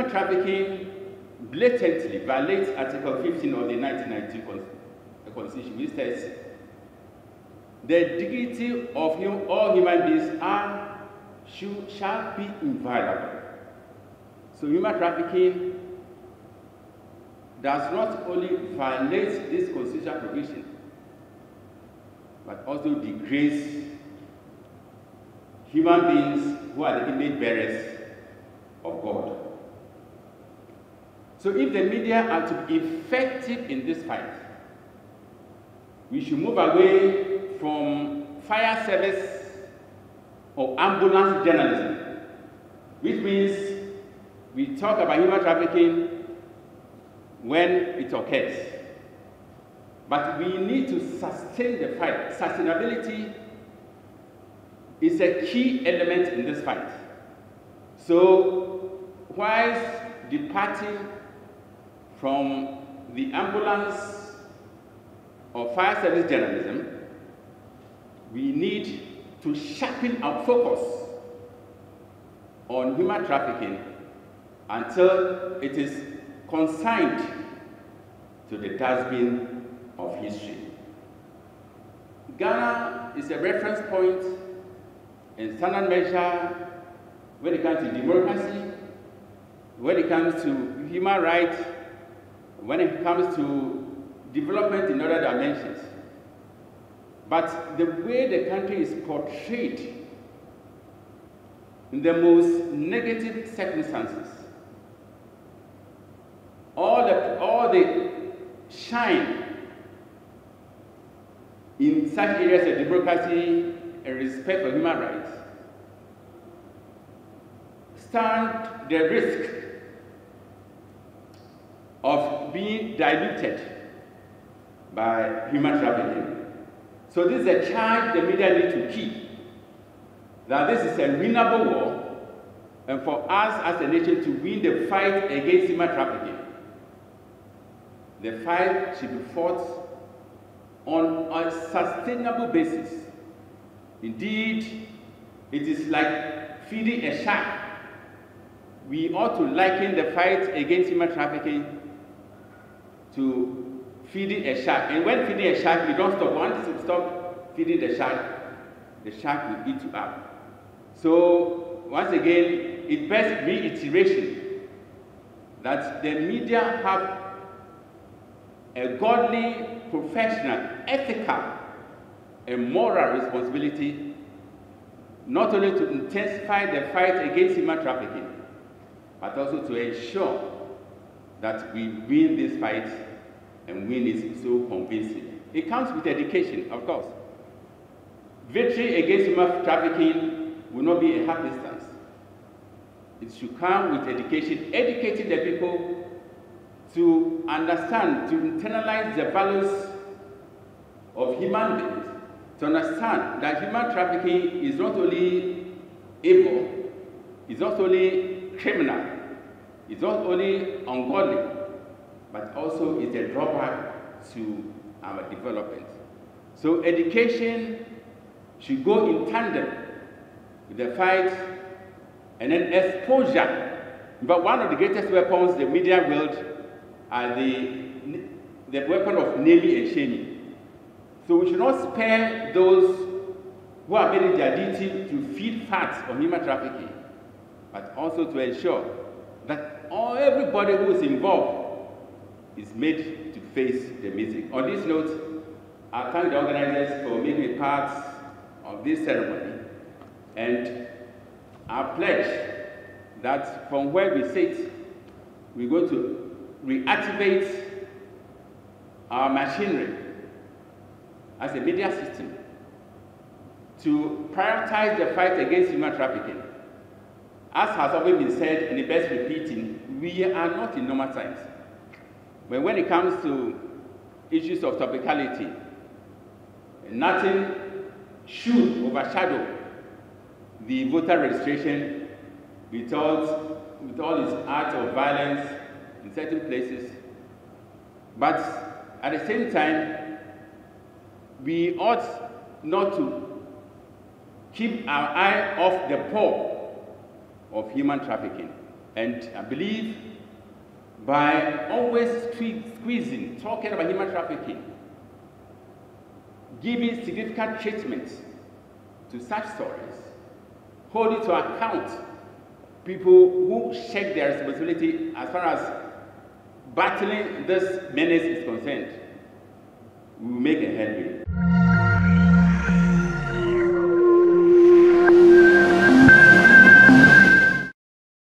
human trafficking blatantly violates Article 15 of the 1992 Constitution, which says the dignity of all human beings shall be inviolable. So human trafficking does not only violate this constitutional provision, but also degrades human beings who are the image bearers of God. So if the media are to be effective in this fight, we should move away from fire service or ambulance journalism, which means we talk about human trafficking when it occurs. But we need to sustain the fight. Sustainability is a key element in this fight. So, whilst departing from the ambulance or fire service journalism, we need to sharpen our focus on human trafficking until it is consigned to the dustbin of history. Ghana is a reference point and standard measure when it comes to democracy, when it comes to human rights, when it comes to development in other dimensions. But the way the country is portrayed in the most negative circumstances, all the shine in such areas of democracy and respect for human rights stand the risk of being diluted by human trafficking. So this is a charge the media need to keep, that this is a winnable war, and for us as a nation to win the fight against human trafficking, the fight should be fought on a sustainable basis. Indeed, it is like feeding a shark. We ought to liken the fight against human trafficking to feeding a shark. And when feeding a shark, you don't stop. Once you stop feeding the shark will eat you up. So, once again, it bears reiteration that the media have a godly, professional, ethical, and moral responsibility not only to intensify the fight against human trafficking, but also to ensure that we win this fight and win it so convincingly. It comes with education, of course. Victory against human trafficking will not be a happenstance. It should come with education, educating the people to understand, to internalize the values of human beings, to understand that human trafficking is not only evil, it's not only criminal, it's not only ungodly, but also it's a drawback to our development. So education should go in tandem with the fight, and then exposure. But one of the greatest weapons the media wield are the weapon of naming and shaming. So we should not spare those who are made it their duty to feed facts on human trafficking, but also to ensure that everybody who is involved is made to face the music. On this note, I thank the organizers for making me part of this ceremony, and I pledge that from where we sit, we're going to reactivate our machinery as a media system to prioritize the fight against human trafficking. As has always been said, and it bears repeating, we are not in normal times. But when it comes to issues of topicality, nothing should overshadow the voter registration with all its acts of violence in certain places. But at the same time, we ought not to keep our eye off the paw of human trafficking. And I believe by always squeezing, talking about human trafficking, giving significant treatment to such stories, holding to account people who shirk their responsibility as far as battling this menace is concerned, we will make a headway.